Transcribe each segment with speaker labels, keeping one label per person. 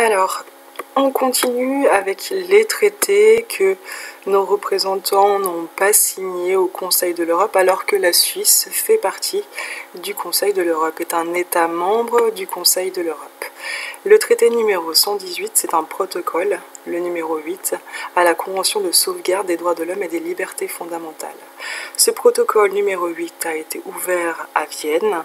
Speaker 1: Alors, on continue avec les traités que nos représentants n'ont pas signés au Conseil de l'Europe, alors que la Suisse fait partie du Conseil de l'Europe, est un État membre du Conseil de l'Europe. Le traité numéro 118, c'est un protocole, le numéro 8, à la Convention de sauvegarde des droits de l'homme et des libertés fondamentales. Ce protocole numéro 8 a été ouvert à Vienne,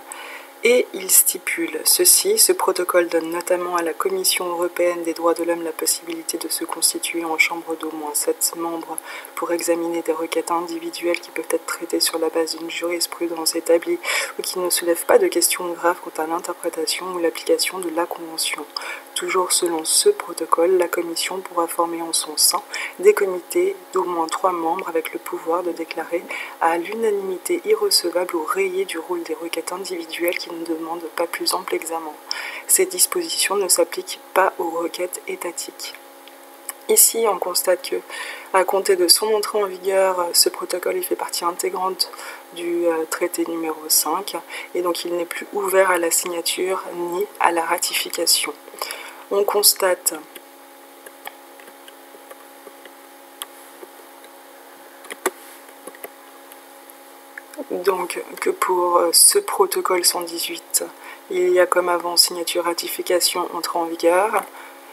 Speaker 1: et il stipule ceci: ce protocole donne notamment à la Commission européenne des droits de l'homme la possibilité de se constituer en chambre d'au moins 7 membres pour examiner des requêtes individuelles qui peuvent être traitées sur la base d'une jurisprudence établie ou qui ne soulèvent pas de questions graves quant à l'interprétation ou l'application de la Convention. Toujours selon ce protocole, la Commission pourra former en son sein des comités d'au moins 3 membres avec le pouvoir de déclarer à l'unanimité irrecevable ou rayée du rôle des requêtes individuelles qui ne demandent pas plus ample examen. Ces dispositions ne s'appliquent pas aux requêtes étatiques. Ici, on constate que, à compter de son entrée en vigueur, ce protocole fait partie intégrante du traité numéro 5, et donc il n'est plus ouvert à la signature ni à la ratification. On constate donc que pour ce protocole 118, il y a comme avant signature, ratification, entrée en vigueur,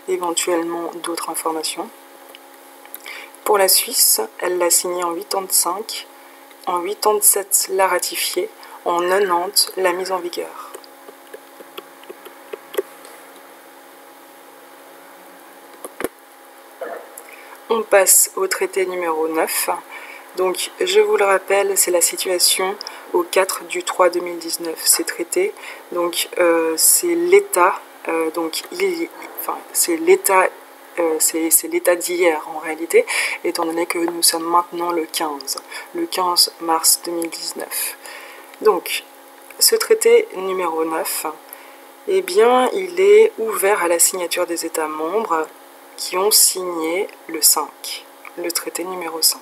Speaker 1: éventuellement d'autres informations. Pour la Suisse, elle l'a signé en 85, en 87 l'a ratifié, en 90 la mise en vigueur. On passe au traité numéro 9. Donc, je vous le rappelle, c'est la situation au 4 du 3 2019. Ces traités, donc c'est l'État, c'est l'État d'hier en réalité, étant donné que nous sommes maintenant le 15 mars 2019. Donc, ce traité numéro 9, eh bien, il est ouvert à la signature des États membres qui ont signé le 5, le traité numéro 5.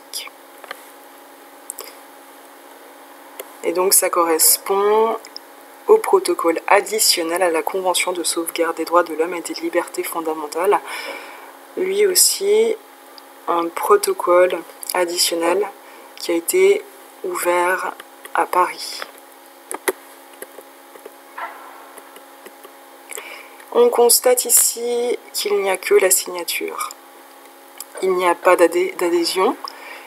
Speaker 1: Et donc ça correspond au protocole additionnel à la Convention de sauvegarde des droits de l'homme et des libertés fondamentales. Lui aussi, un protocole additionnel qui a été ouvert à Paris. On constate ici qu'il n'y a que la signature. Il n'y a pas d'adhésion,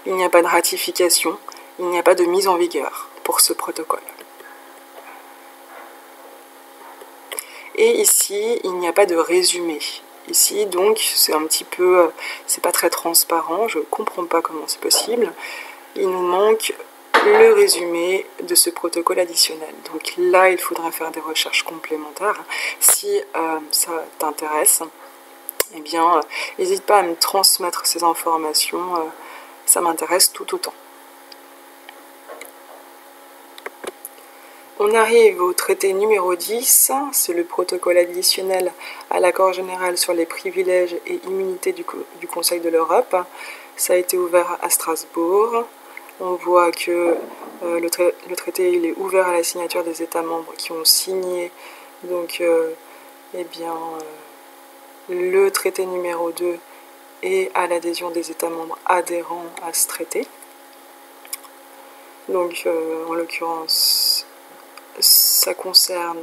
Speaker 1: il n'y a pas de ratification, il n'y a pas de mise en vigueur pour ce protocole. Et ici, il n'y a pas de résumé. Ici, donc, c'est un petit peu, c'est pas très transparent, je comprends pas comment c'est possible. Il nous manque le résumé de ce protocole additionnel. Donc là, il faudra faire des recherches complémentaires. Si ça t'intéresse, eh bien, n'hésite pas à me transmettre ces informations, ça m'intéresse tout autant. On arrive au traité numéro 10, c'est le protocole additionnel à l'accord général sur les privilèges et immunités du Conseil de l'Europe. Ça a été ouvert à Strasbourg. On voit que le traité il est ouvert à la signature des États membres qui ont signé donc, le traité numéro 2 et à l'adhésion des États membres adhérents à ce traité. Donc en l'occurrence, ça concerne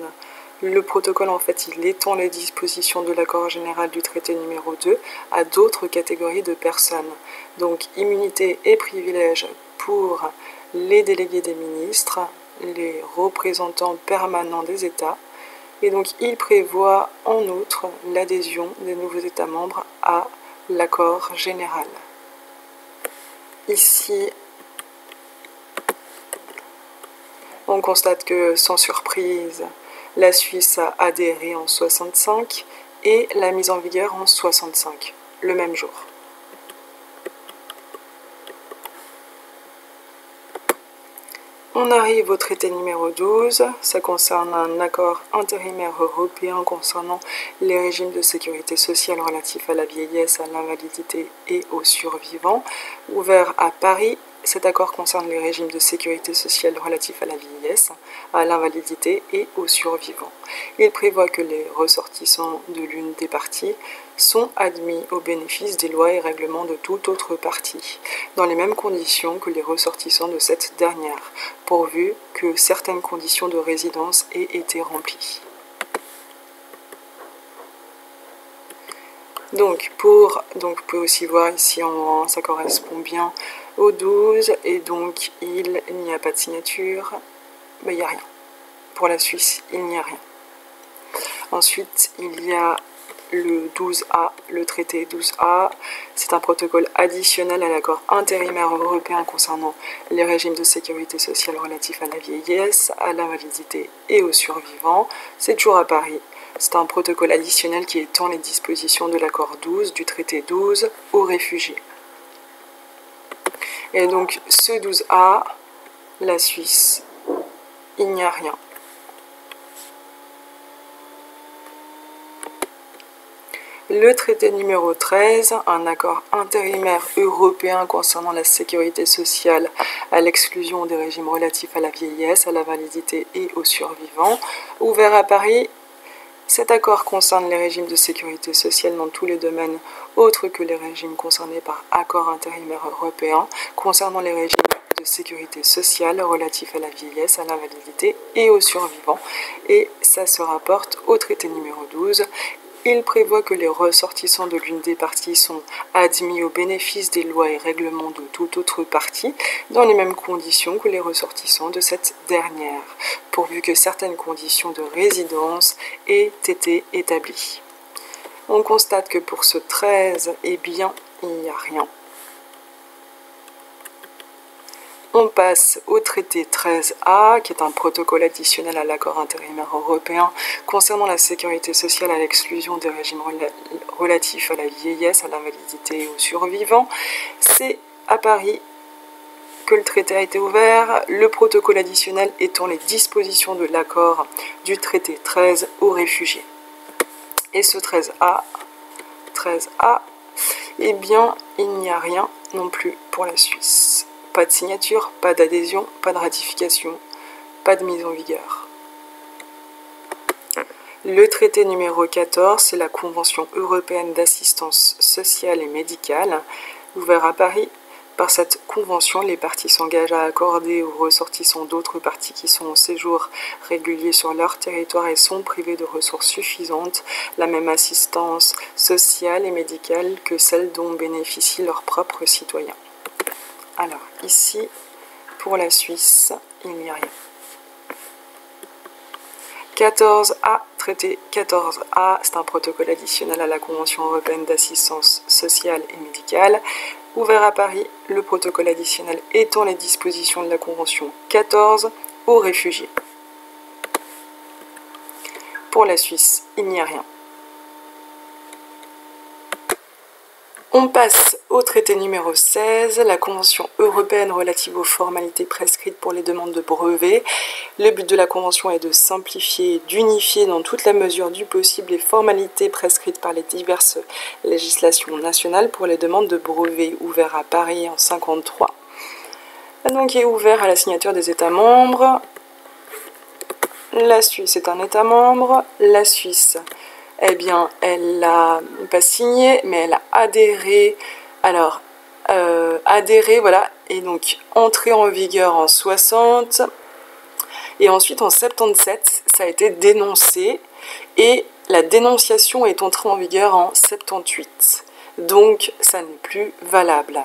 Speaker 1: le protocole, en fait, il étend les dispositions de l'accord général du traité numéro 2 à d'autres catégories de personnes. Donc, immunité et privilèges pour les délégués des ministres, les représentants permanents des États. Et donc, il prévoit en outre l'adhésion des nouveaux États membres à l'accord général. Ici, on constate que, sans surprise, la Suisse a adhéré en 65 et la mise en vigueur en 65, le même jour. On arrive au traité numéro 12, ça concerne un accord intérimaire européen concernant les régimes de sécurité sociale relatifs à la vieillesse, à l'invalidité et aux survivants, ouvert à Paris cet accord concerne les régimes de sécurité sociale relatifs à la vieillesse, à l'invalidité et aux survivants. Il prévoit que les ressortissants de l'une des parties sont admis au bénéfice des lois et règlements de toute autre partie, dans les mêmes conditions que les ressortissants de cette dernière, pourvu que certaines conditions de résidence aient été remplies. Donc, vous pouvez aussi voir ici en haut, ça correspond bien au 12, et donc il n'y a pas de signature, il n'y a rien. Pour la Suisse, il n'y a rien. Ensuite, il y a le 12A, le traité 12A, c'est un protocole additionnel à l'accord intérimaire européen concernant les régimes de sécurité sociale relatifs à la vieillesse, à l'invalidité et aux survivants. C'est toujours à Paris. C'est un protocole additionnel qui étend les dispositions de l'accord 12 du traité 12 aux réfugiés. Et donc ce 12A, la Suisse, il n'y a rien. Le traité numéro 13, un accord intérimaire européen concernant la sécurité sociale à l'exclusion des régimes relatifs à la vieillesse, à la validité et aux survivants, ouvert à Paris. Cet accord concerne les régimes de sécurité sociale dans tous les domaines autres que les régimes concernés par accord intérimaire européen, concernant les régimes de sécurité sociale relatifs à la vieillesse, à l'invalidité et aux survivants, et ça se rapporte au traité numéro 12. Il prévoit que les ressortissants de l'une des parties sont admis au bénéfice des lois et règlements de toute autre partie, dans les mêmes conditions que les ressortissants de cette dernière, pourvu que certaines conditions de résidence aient été établies. On constate que pour ce 13, eh bien, il n'y a rien. On passe au traité 13A, qui est un protocole additionnel à l'accord intérimaire européen concernant la sécurité sociale à l'exclusion des régimes relatifs à la vieillesse, à l'invalidité et aux survivants. C'est à Paris que le traité a été ouvert, le protocole additionnel étant les dispositions de l'accord du traité 13 aux réfugiés. Et ce 13A, eh bien, il n'y a rien non plus pour la Suisse. Pas de signature, pas d'adhésion, pas de ratification, pas de mise en vigueur. Le traité numéro 14, c'est la Convention européenne d'assistance sociale et médicale, ouvert à Paris. Par cette convention, les parties s'engagent à accorder aux ressortissants d'autres parties qui sont au séjour régulier sur leur territoire et sont privés de ressources suffisantes la même assistance sociale et médicale que celle dont bénéficient leurs propres citoyens. Alors, ici, pour la Suisse, il n'y a rien. 14A, traité 14A, c'est un protocole additionnel à la Convention européenne d'assistance sociale et médicale, ouvert à Paris, le protocole additionnel étend les dispositions de la Convention 14 aux réfugiés. Pour la Suisse, il n'y a rien. On passe au traité numéro 16, la Convention européenne relative aux formalités prescrites pour les demandes de brevets. Le but de la Convention est de simplifier et d'unifier dans toute la mesure du possible les formalités prescrites par les diverses législations nationales pour les demandes de brevets, ouvert à Paris en 1953. Donc, il est ouvert à la signature des États membres. La Suisse est un État membre. La Suisse, eh bien, elle n'a pas signé, mais elle a adhéré. Alors, voilà, et donc entré en vigueur en 60, et ensuite en 77, ça a été dénoncé, et la dénonciation est entrée en vigueur en 78. Donc, ça n'est plus valable.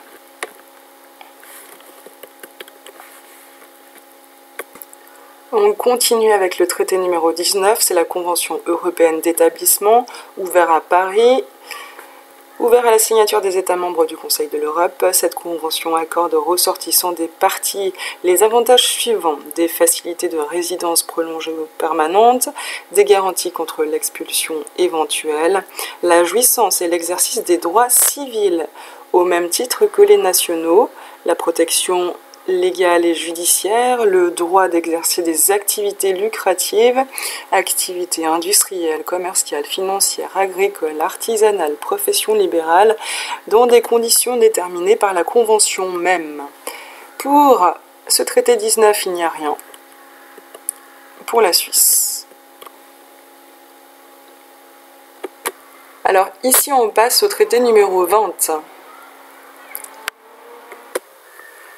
Speaker 1: On continue avec le traité numéro 19, c'est la Convention européenne d'établissement, ouvert à Paris, ouvert à la signature des États membres du Conseil de l'Europe. Cette convention accorde aux ressortissants des parties les avantages suivants: des facilités de résidence prolongée ou permanente, des garanties contre l'expulsion éventuelle, la jouissance et l'exercice des droits civils au même titre que les nationaux, la protection légale et judiciaire, le droit d'exercer des activités lucratives, activités industrielles, commerciales, financières, agricoles, artisanales, professions libérales, dans des conditions déterminées par la Convention même. Pour ce traité 19, il n'y a rien. Pour la Suisse. Alors ici, on passe au traité numéro 20.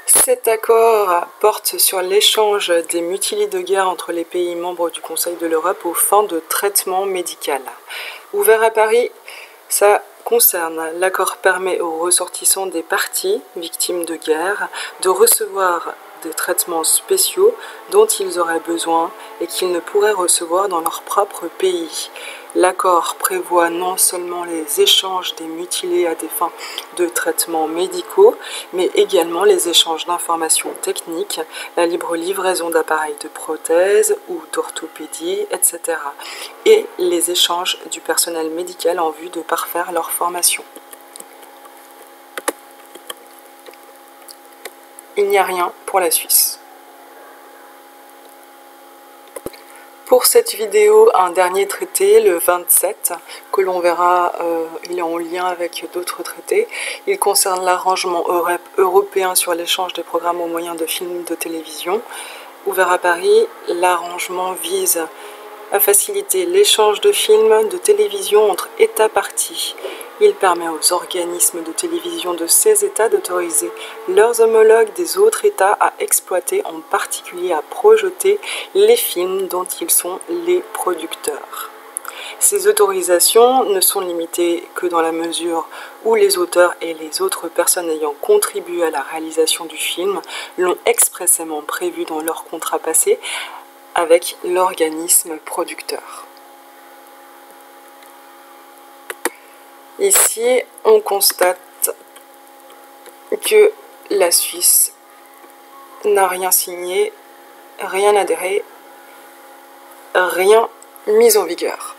Speaker 1: Cet accord porte sur l'échange des mutilés de guerre entre les pays membres du Conseil de l'Europe aux fins de traitement médical. Ouvert à Paris, ça concerne. L'accord permet aux ressortissants des parties, victimes de guerre, de recevoir des traitements spéciaux dont ils auraient besoin et qu'ils ne pourraient recevoir dans leur propre pays. L'accord prévoit non seulement les échanges des mutilés à des fins de traitements médicaux, mais également les échanges d'informations techniques, la libre livraison d'appareils de prothèse ou d'orthopédie, etc. et les échanges du personnel médical en vue de parfaire leur formation. Il n'y a rien pour la Suisse. Pour cette vidéo, un dernier traité, le 27, que l'on verra, il est en lien avec d'autres traités. Il concerne l'arrangement européen sur l'échange des programmes au moyen de films de télévision. Ouvert à Paris, l'arrangement vise à faciliter l'échange de films de télévision entre États parties. Il permet aux organismes de télévision de ces États d'autoriser leurs homologues des autres États à exploiter, en particulier à projeter, les films dont ils sont les producteurs. Ces autorisations ne sont limitées que dans la mesure où les auteurs et les autres personnes ayant contribué à la réalisation du film l'ont expressément prévu dans leur contrat passé avec l'organisme producteur. Ici, on constate que la Suisse n'a rien signé, rien adhéré, rien mis en vigueur.